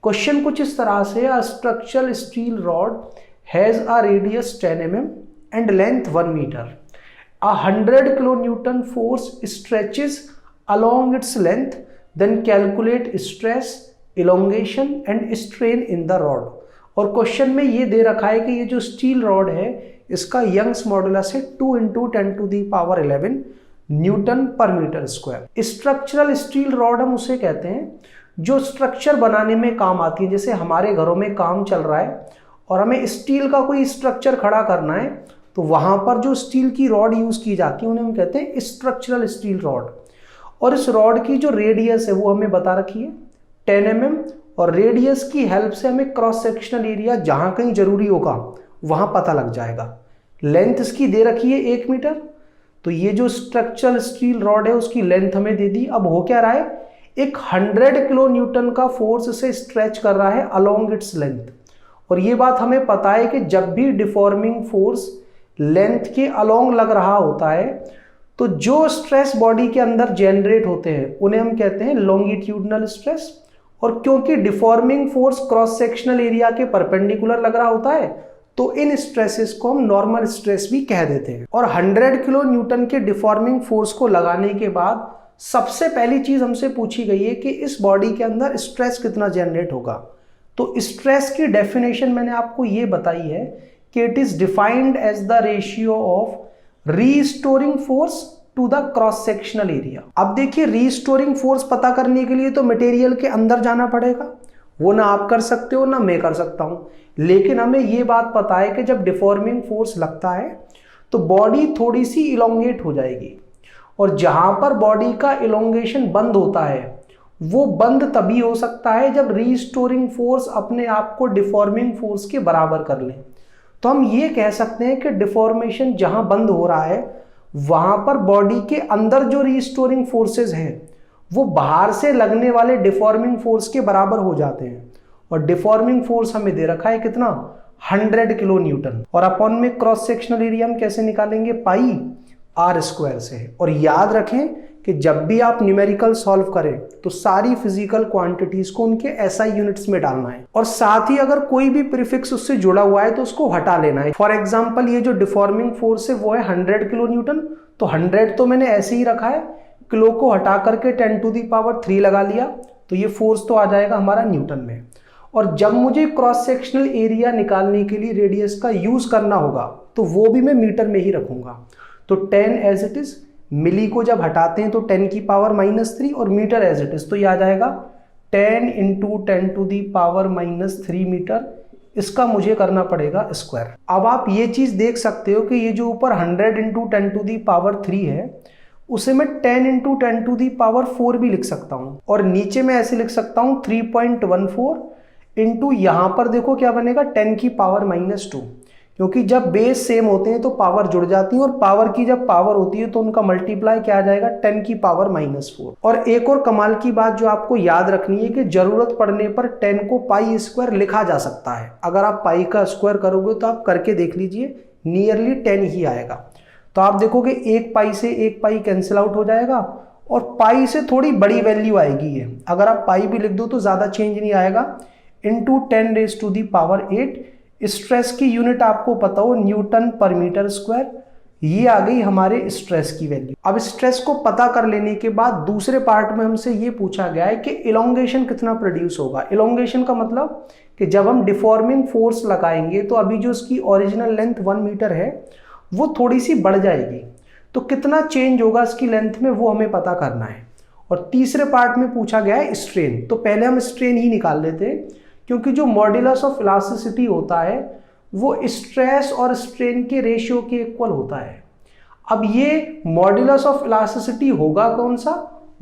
Question कुछ इस तरह से, a structural steel rod has a radius 10 mm and length 1 metre. 100 kilonewton force stretches along its length. Then calculate stress, elongation and strain in the rod. और question में ये दे रखा है कि ये जो स्टील रॉड है इसका यंग्स मॉडुलस है 2 × 10⁻11 न्यूटन पर metre square. Structural steel rod हम उसे कहते हैं जो स्ट्रक्चर बनाने में काम आती है. जैसे हमारे घरों में काम चल रहा है और हमें स्टील का कोई स्ट्रक्चर खड़ा करना है तो वहां पर जो स्टील की रॉड यूज की जाती है उन्हें हम कहते हैं स्ट्रक्चरल स्टील रॉड. और इस रॉड की जो रेडियस है वो हमें बता रखी है 10 mm और रेडियस की हेल्प से हमें क्रॉस सेक्शनल एरिया जहां कहीं जरूरी होगा वहां पता लग जाएगा. लेंथ इसकी दे रखी है 1 मीटर. तो ये जो स्ट्रक्चरल स्टील रॉड है उसकी लेंथ हमें दे दी. अब हो क्या रहा है, एक 100 किलोन्यूटन का फोर्स से स्ट्रेच कर रहा है अलोंग इट्स लेंथ. और ये बात हमें पता है कि जब भी डिफॉर्मिंग फोर्स लेंथ के अलोंग लग रहा होता है तो जो स्ट्रेस बॉडी के अंदर जनरेट होते हैं उन्हें हम कहते हैं लॉन्गिट्यूडनल स्ट्रेस. और क्योंकि deforming force cross sectional area के परपेंडिकुलर लग रहा होता है तो इन स्ट्रेसेस को हम नॉर्मल स्ट्रेस भी कह देते हैं. और 100 किलो न्यूटन के डिफॉर्मिंग फोर्स को लगाने के बाद सबसे पहली चीज हमसे पूछी गई है कि इस बॉडी के अंदर स्ट्रेस कितना जनरेट होगा. तो स्ट्रेस की डेफिनेशन मैंने आपको ये बताई है कि it is defined as the ratio of restoring force to the cross sectional area. अब देखिए, रीस्टोरिंग फोर्स पता करने के लिए तो मटेरियल के अंदर जाना पड़ेगा. वो ना आप कर सकते हो ना मैं कर सकता हूं. लेकिन हमें ये बात पता है कि जब डिफॉर्मिंग फोर्स लगता है तो बॉडी थोड़ी सी इलोंगेट हो जाएगी. और जहां पर बॉडी का इलोंगेशन बंद होता है वो बंद तभी हो सकता है जब रीस्टोरिंग फोर्स अपने आप को डिफॉर्मिंग फोर्स के बराबर कर ले. तो हम ये कह सकते हैं कि डिफॉर्मेशन जहां बंद हो रहा है वहां पर बॉडी के अंदर जो रीस्टोरिंग फोर्सेस हैं वो बाहर से लगने वाले डिफॉर्मिंग फोर्स के बराबर हो जाते हैं. और डिफॉर्मिंग फोर्स हमें दे रखा है कितना, 100 किलो न्यूटन. और अपॉन में क्रॉस सेक्शनल एरिया हम कैसे निकालेंगे, पाई आर स्क्वायर से. और याद रखें कि जब भी आप न्यूमेरिकल सॉल्व करें तो सारी फिजिकल क्वांटिटीज को उनके एसआई यूनिट्स में डालना है. और साथ ही अगर कोई भी प्रीफिक्स उससे जुड़ा हुआ है तो उसको हटा लेना है. फॉर एग्जांपल ये जो डिफॉर्मिंग फोर्स है वो है 100 किलो न्यूटन. तो 100 तो मैंने ऐसे ही रखा है, किलो को हटा करके 10⁻³ लगा लिया तो ये फोर्स तो आ जाएगा हमारा न्यूटन में. और जब मुझे क्रॉस सेक्शनल एरिया निकालने के लिए रेडियस का यूज करना होगा तो वो भी मैं मीटर में ही रखूंगा. तो 10 एज इट इज, मिली को जब हटाते हैं तो 10⁻³ और मीटर एज इट इज, तो ये आ जाएगा 10 × 10⁻³ मीटर. इसका मुझे करना पड़ेगा स्क्वायर. अब आप ये चीज देख सकते हो कि ये जो ऊपर 100 × 10⁻³ है उसे मैं 10 × 10⁻⁴ भी लिख सकता हूं. और नीचे में ऐसे लिख सकता हूं 3.14 इंटू, यहां पर देखो क्या बनेगा 10⁻². क्योंकि जब बेस सेम होते हैं तो पावर जुड़ जाती है और पावर की जब पावर होती है तो उनका मल्टीप्लाई क्या आ जाएगा 10⁻⁴. और एक और कमाल की बात जो आपको याद रखनी है कि जरूरत पड़ने पर 10 को पाई स्क्वायर लिखा जा सकता है. अगर आप पाई का स्क्वायर करोगे तो आप करके देख लीजिए, नियरली 10 ही आएगा. तो आप देखोगे 1 पाई से 1 पाई कैंसिल आउट हो जाएगा और पाई से थोड़ी बड़ी वैल्यू आएगी है. अगर आप पाई भी लिख दो तो ज्यादा चेंज नहीं आएगा. इंटू 10⁸. स्ट्रेस की यूनिट आपको पता हो न्यूटन पर मीटर स्क्वायर. ये आ गई हमारे स्ट्रेस की वैल्यू. अब स्ट्रेस को पता कर लेने के बाद दूसरे पार्ट में हमसे ये पूछा गया है कि इलोंगेशन कितना प्रोड्यूस होगा. इलोंगेशन का मतलब कि जब हम डिफॉर्मिंग फोर्स लगाएंगे तो अभी जो उसकी ओरिजिनल लेंथ 1 मीटर है वो थोड़ी सी बढ़ जाएगी. तो कितना चेंज होगा इसकी लेंथ में वो हमें पता करना है. और तीसरे पार्ट में पूछा गया है स्ट्रेन. तो पहले हम स्ट्रेन ही निकाल लेते हैं क्योंकि जो मॉड्यूलस ऑफ इलास्टिसिटी होता है वो स्ट्रेस और स्ट्रेन के रेशियो के इक्वल होता है. अब ये मॉड्यूलस ऑफ इलास्टिसिटी होगा कौन सा,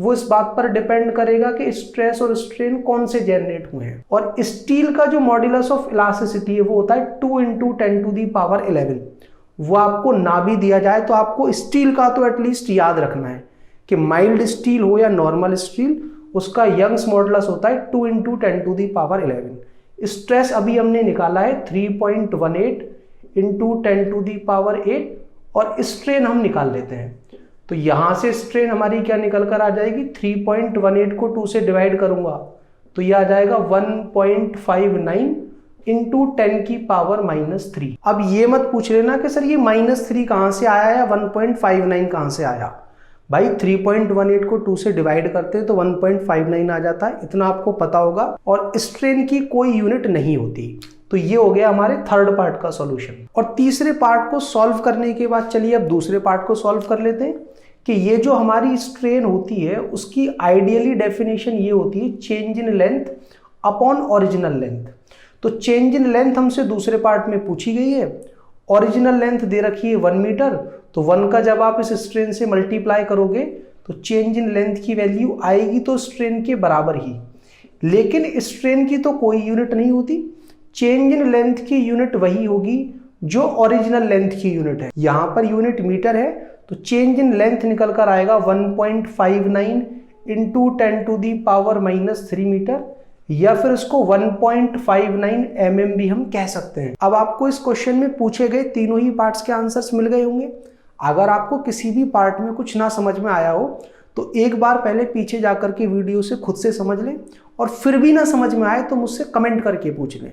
वो इस बात पर डिपेंड करेगा कि स्ट्रेस और स्ट्रेन कौन से जनरेट हुए हैं. और स्टील का जो मॉड्यूलस ऑफ इलास्टिसिटी है वो होता है 2 × 10⁻11. वो आपको ना भी दिया जाए तो आपको स्टील का तो एटलीस्ट याद रखना है कि माइल्ड स्टील हो या नॉर्मल स्टील, उसका यंग्स मॉडुलस होता है 2 × 10⁻11. स्ट्रेस अभी हमने निकाला है 3.18 × 10⁸. और स्ट्रेन हम निकाल लेते हैं तो यहां से स्ट्रेन हमारी क्या निकल कर आ जाएगी, 3.18 को 2 से डिवाइड करूंगा तो ये आ जाएगा 1.59 इंटू 10 की पावर -3। अब ये मत पूछ लेना कि सर ये -3 कहाँ से आया या 1.59 कहाँ से आया। भाई 3.18 को 2 से डिवाइड करते हैं तो 1.59 आ जाता है, इतना आपको पता होगा। और स्ट्रेन की कोई यूनिट नहीं होती। तो ये हो गया हमारे थर्ड पार्ट का सॉल्यूशन। और तीसरे पार्ट को सॉल्व करने के बाद चलिए अब दूसरे पार्ट को सॉल्व कर लेते हैं कि ये जो हमारी स्ट्रेन होती है उसकी आइडियली डेफिनेशन ये होती है change in length upon original length. तो चेंज इन लेंथ हमसे दूसरे पार्ट में पूछी गई है, ओरिजिनल लेंथ दे रखी है 1 मीटर, तो 1 का जब आप इस स्ट्रेन से मल्टीप्लाई करोगे तो चेंज इन लेंथ की वैल्यू आएगी तो स्ट्रेन के बराबर ही। लेकिन स्ट्रेन की तो कोई यूनिट नहीं होती, चेंज इन लेंथ की यूनिट वही होगी जो ओरिजिनल लेंथ की यूनिट है। यहां पर यूनिट मीटर है तो चेंज इन लेंथ निकल कर आएगा 1.59 into 10 to the power -3 metre, या फिर इसको 1.59 mm भी हम कह सकते हैं। अब आपको इस क्वेश्चन में पूछे गए तीनों ही पार्ट्स के आंसर्स मिल गए होंगे। अगर आपको किसी भी पार्ट में कुछ ना समझ में आया हो तो एक बार पहले पीछे जाकर के वीडियो से खुद से समझ लें, और फिर भी ना समझ में आए तो मुझसे कमेंट करके पूछ लें।